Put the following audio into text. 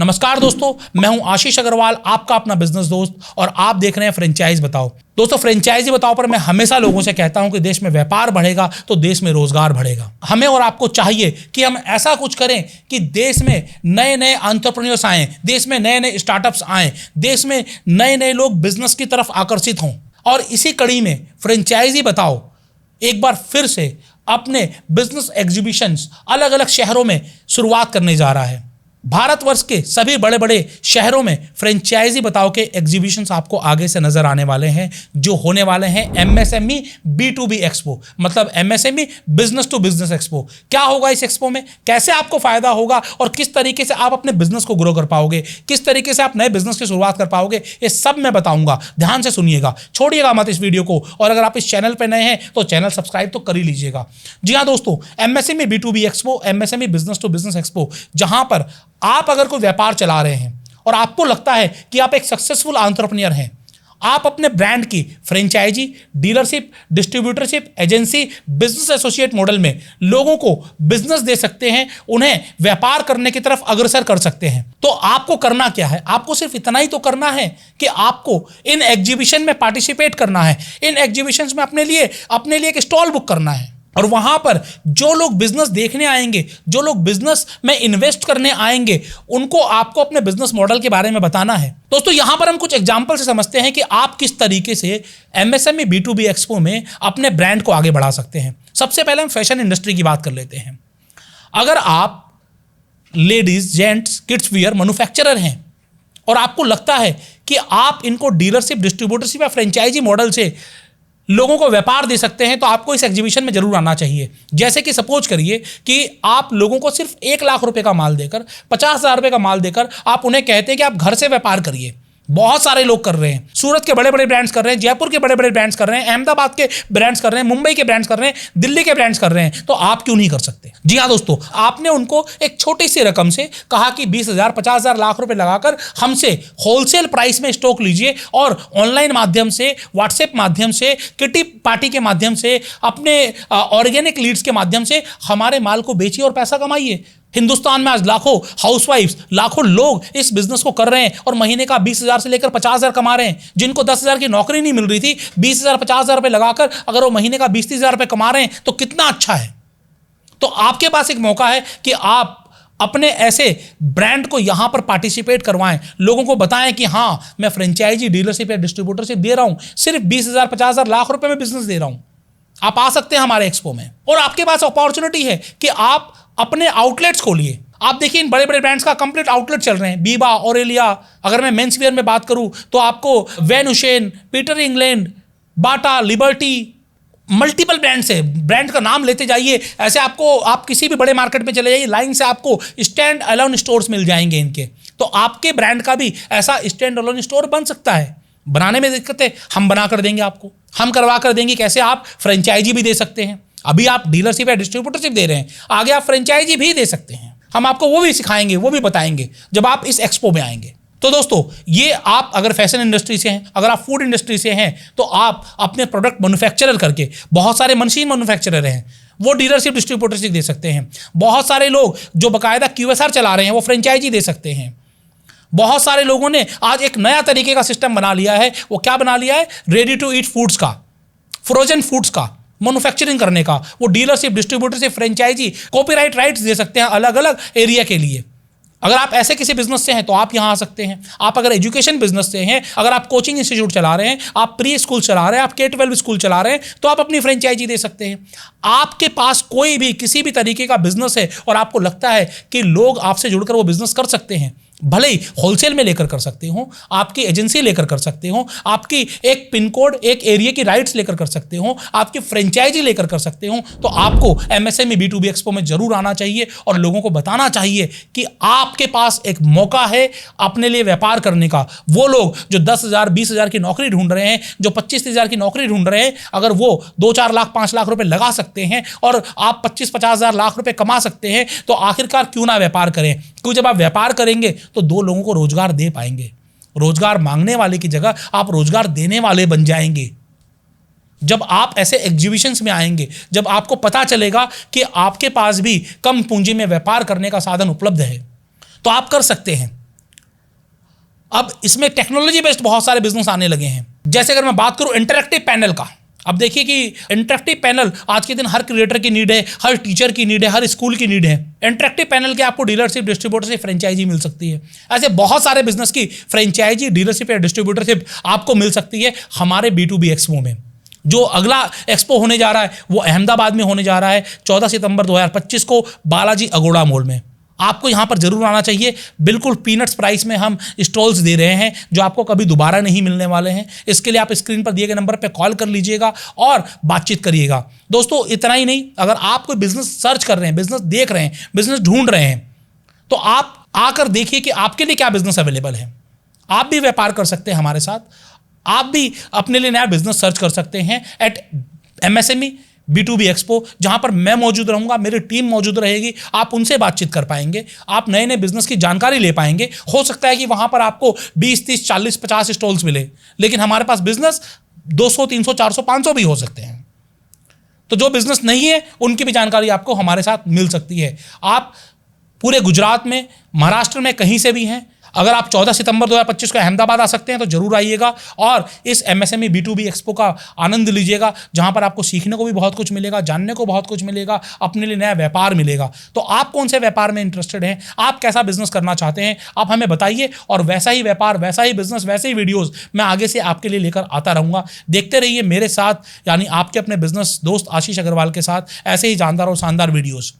नमस्कार दोस्तों, मैं हूं आशीष अग्रवाल, आपका अपना बिजनेस दोस्त, और आप देख रहे हैं फ्रेंचाइज बताओ। दोस्तों, फ्रेंचाइजी बताओ पर मैं हमेशा लोगों से कहता हूं कि देश में व्यापार बढ़ेगा तो देश में रोजगार बढ़ेगा। हमें और आपको चाहिए कि हम ऐसा कुछ करें कि देश में नए नए एंटरप्रेन्योर्स आएं, देश में नए नए स्टार्टअप्स आएं, देश में नए नए लोग बिजनेस की तरफ आकर्षित हों। और इसी कड़ी में फ्रेंचाइजी बताओ एक बार फिर से अपने बिजनेस एग्जीबिशंस अलग अलग शहरों में शुरुआत करने जा रहा है। भारतवर्ष के सभी बड़े बड़े शहरों में फ्रेंचाइजी बताओ के एग्जीबिशंस आपको आगे से नजर आने वाले हैं, जो होने वाले हैं MSME B2B एक्सपो, मतलब MSME business to business expo. क्या होगा इस एक्सपो में, कैसे आपको फायदा होगा और किस तरीके से आप अपने बिजनेस को ग्रो कर पाओगे, किस तरीके से आप नए बिजनेस की शुरुआत कर पाओगे, ये सब मैं बताऊंगा। ध्यान से सुनिएगा, छोड़िएगा मत इस वीडियो को। और अगर आप इस चैनल पर नए हैं तो चैनल सब्सक्राइब तो कर ही लीजिएगा। जी हाँ दोस्तों, MSME B2B expo, MSME business to business expo, जहां पर आप अगर कोई व्यापार चला रहे हैं और आपको लगता है कि आप एक सक्सेसफुल एंटरप्रेन्योर हैं, आप अपने ब्रांड की franchisee, dealership, distributorship, agency, business associate model में लोगों को बिजनेस दे सकते हैं, उन्हें व्यापार करने की तरफ अग्रसर कर सकते हैं। तो आपको करना क्या है, आपको सिर्फ इतना ही तो करना है कि आपको इन एग्जीबिशन में पार्टिसिपेट करना है। इन एग्जीबिशंस में अपने लिए एक स्टॉल बुक करना है, और वहां पर जो लोग बिजनेस देखने आएंगे, जो लोग बिजनेस में इन्वेस्ट करने आएंगे, उनको आपको अपने बिजनेस मॉडल के बारे में बताना है। दोस्तों, यहां पर हम कुछ एग्जांपल से समझते हैं कि आप किस तरीके से MSME B2B एक्सपो में अपने ब्रांड को आगे बढ़ा सकते हैं। सबसे पहले हम फैशन इंडस्ट्री की बात कर लेते हैं। अगर आप ladies, gents, kids wear manufacturer हैं और आपको लगता है कि आप इनको डीलरशिप, डिस्ट्रीब्यूटरशिप या फ्रेंचाइजी मॉडल से लोगों को व्यापार दे सकते हैं, तो आपको इस एग्जीबिशन में जरूर आना चाहिए। जैसे कि सपोज करिए कि आप लोगों को सिर्फ 1 लाख रुपए का माल देकर, 50,000 रुपए का माल देकर आप उन्हें कहते हैं कि आप घर से व्यापार करिए। बहुत सारे लोग कर रहे हैं, सूरत के बड़े बड़े ब्रांड्स कर रहे हैं, जयपुर के बड़े बड़े ब्रांड्स कर रहे हैं, अहमदाबाद के ब्रांड्स कर रहे हैं, मुंबई के ब्रांड्स कर रहे हैं, दिल्ली के ब्रांड्स कर रहे हैं, तो आप क्यों नहीं कर सकते? जी हाँ दोस्तों, आपने उनको एक छोटी सी रकम से कहा कि 20,000, 50,000, लाख रुपए लगाकर हमसे होलसेल प्राइस में स्टॉक लीजिए और ऑनलाइन माध्यम से, व्हाट्सएप माध्यम से, किटी पार्टी के माध्यम से, अपने ऑर्गेनिक लीड्स के माध्यम से हमारे माल को बेचिए और पैसा कमाइए। हिंदुस्तान में आज लाखों हाउसवाइफ्स, लाखों लोग इस बिजनेस को कर रहे हैं और महीने का 20,000 से लेकर 50,000 कमा रहे हैं। जिनको 10,000 की नौकरी नहीं मिल रही थी, 20,000, 50,000 रुपए लगाकर अगर वो महीने का 20-30,000 रुपए कमा रहे हैं तो कितना अच्छा है। तो आपके पास एक मौका है कि आप अपने ऐसे ब्रांड को यहां पर पार्टिसिपेट करवाएं, लोगों को बताएं कि हाँ, मैं फ्रेंचाइजी, डीलरशिप या डिस्ट्रीब्यूटरशिप दे रहा हूं, सिर्फ 20,000, 50,000, लाख रुपए में बिजनेस दे रहा हूं। आप आ सकते हैं हमारे एक्सपो में, और आपके पास अपॉर्चुनिटी है कि आप अपने आउटलेट्स खोलिए। आप देखिए, इन बड़े बड़े ब्रांड्स का कंप्लीट आउटलेट चल रहे हैं। बीबा, ऑरेलिया, अगर मैं मेंस वेयर में बात करूं तो आपको वैन हुसैन, पीटर इंग्लैंड, बाटा, लिबर्टी, मल्टीपल ब्रांड्स है। ब्रांड का नाम लेते जाइए, ऐसे आपको, आप किसी भी बड़े मार्केट में चले जाइए, लाइन से आपको स्टैंड अलोन स्टोर्स मिल जाएंगे इनके। तो आपके ब्रांड का भी ऐसा स्टैंड अलोन स्टोर बन सकता है। बनाने में दिक्कत है, हम बना कर देंगे आपको, हम करवा कर देंगे। कैसे आप फ्रेंचाइजी भी दे सकते हैं, अभी आप डीलरशिप या डिस्ट्रीब्यूटरशिप दे रहे हैं, आगे आप फ्रेंचाइजी भी दे सकते हैं। हम आपको वो भी सिखाएंगे, वो भी बताएंगे जब आप इस एक्सपो में आएंगे। तो दोस्तों, ये आप अगर फैशन इंडस्ट्री से हैं, अगर आप फूड इंडस्ट्री से हैं, तो आप अपने प्रोडक्ट मैन्युफैक्चरर करके, बहुत सारे मशीन मैन्युफैक्चरर हैं, वो डीलरशिप, डिस्ट्रीब्यूटरशिप दे सकते हैं। बहुत सारे लोग जो बाकायदा QSR चला रहे हैं, वो फ्रेंचाइजी दे सकते हैं। बहुत सारे लोगों ने आज एक नया तरीके का सिस्टम बना लिया है। वो क्या बना लिया है? रेडी टू ईट फूड्स का, फ्रोजन फूड्स का मैन्युफैक्चरिंग करने का। वो dealership, distributorship, franchisee, copyright rights दे सकते हैं अलग अलग एरिया के लिए। अगर आप ऐसे किसी बिजनेस से हैं तो आप यहां आ सकते हैं। आप अगर एजुकेशन बिजनेस से हैं, अगर आप कोचिंग इंस्टीट्यूट चला रहे हैं, आप प्री स्कूल चला रहे हैं, आप K-12 स्कूल चला रहे हैं, तो आप अपनी फ्रेंचाइजी दे सकते हैं। आपके पास कोई भी किसी भी तरीके का बिजनेस है और आपको लगता है कि लोग आपसे जुड़कर वो बिजनेस कर सकते हैं, भले ही होलसेल में लेकर कर सकते हो, आपकी एजेंसी लेकर कर सकते हो, आपकी एक पिन कोड, एक एरिया की राइट्स लेकर कर सकते हो, आपकी फ्रेंचाइजी लेकर कर सकते हो, तो आपको MSME B2B एक्सपो में जरूर आना चाहिए और लोगों को बताना चाहिए कि आपके पास एक मौका है अपने लिए व्यापार करने का। वो लोग जो 10,000, 20,000 की नौकरी ढूंढ रहे हैं, जो 25-30,000 की नौकरी ढूंढ रहे हैं, अगर वो 2-4 लाख, 5 लाख रुपए लगा सकते हैं और आप 25-50,000 लाख रुपए कमा सकते हैं, तो आखिरकार क्यों ना व्यापार करें? क्योंकि जब आप व्यापार करेंगे तो 2 लोगों को रोजगार दे पाएंगे। रोजगार मांगने वाले की जगह आप रोजगार देने वाले बन जाएंगे। जब आप ऐसे एग्जीबिशंस में आएंगे, जब आपको पता चलेगा कि आपके पास भी कम पूंजी में व्यापार करने का साधन उपलब्ध है, तो आप कर सकते हैं। अब इसमें टेक्नोलॉजी बेस्ड बहुत सारे बिजनेस आने लगे हैं। जैसे अगर मैं बात करूं इंटरैक्टिव पैनल का, अब देखिए कि इंटरैक्टिव पैनल आज के दिन हर क्रिएटर की नीड है, हर टीचर की नीड है, हर स्कूल की नीड है। इंटरैक्टिव पैनल के आपको डीलरशिप, डिस्ट्रीब्यूटरशिप, फ्रेंचाइजी मिल सकती है। ऐसे बहुत सारे बिजनेस की फ्रेंचाइजी, डीलरशिप या डिस्ट्रीब्यूटरशिप आपको मिल सकती है हमारे B2B एक्सपो में। जो अगला एक्सपो होने जा रहा है वो अहमदाबाद में होने जा रहा है 14 सितंबर 2025 को बालाजी अगोड़ा मॉल में। आपको यहाँ पर जरूर आना चाहिए। बिल्कुल पीनट्स प्राइस में हम स्टॉल्स दे रहे हैं जो आपको कभी दोबारा नहीं मिलने वाले हैं। इसके लिए आप स्क्रीन पर दिए गए नंबर पर कॉल कर लीजिएगा और बातचीत करिएगा। दोस्तों इतना ही नहीं, अगर आप कोई बिजनेस सर्च कर रहे हैं, बिजनेस देख रहे हैं, बिजनेस ढूंढ रहे हैं, तो आप आकर देखिए कि आपके लिए क्या बिजनेस अवेलेबल है। आप भी व्यापार कर सकते हैं हमारे साथ, आप भी अपने लिए नया बिजनेस सर्च कर सकते हैं एट MSME B2B एक्सपो, जहां पर मैं मौजूद रहूंगा, मेरी टीम मौजूद रहेगी। आप उनसे बातचीत कर पाएंगे, आप नए नए बिजनेस की जानकारी ले पाएंगे। हो सकता है कि वहां पर आपको 20, 30, 40, 50 स्टॉल्स मिले, लेकिन हमारे पास बिजनेस 200, 300, 400, 500 भी हो सकते हैं। तो जो बिजनेस नहीं है उनकी भी जानकारी आपको हमारे साथ मिल सकती है। आप पूरे गुजरात में, महाराष्ट्र में कहीं से भी हैं, अगर आप 14 सितंबर 2025 को अहमदाबाद आ सकते हैं तो जरूर आइएगा और इस MSME B2B एक्सपो का आनंद लीजिएगा, जहां पर आपको सीखने को भी बहुत कुछ मिलेगा, जानने को बहुत कुछ मिलेगा, अपने लिए नया व्यापार मिलेगा। तो आप कौन से व्यापार में इंटरेस्टेड हैं, आप कैसा बिजनेस करना चाहते हैं, आप हमें बताइए और वैसा ही व्यापार, वैसा ही बिजनेस, वैसे ही वीडियोज़ मैं आगे से आपके लिए लेकर आता रहूँगा। देखते रहिए मेरे साथ, यानी आपके अपने बिजनेस दोस्त आशीष अग्रवाल के साथ ऐसे ही जानदार और शानदार वीडियोज़।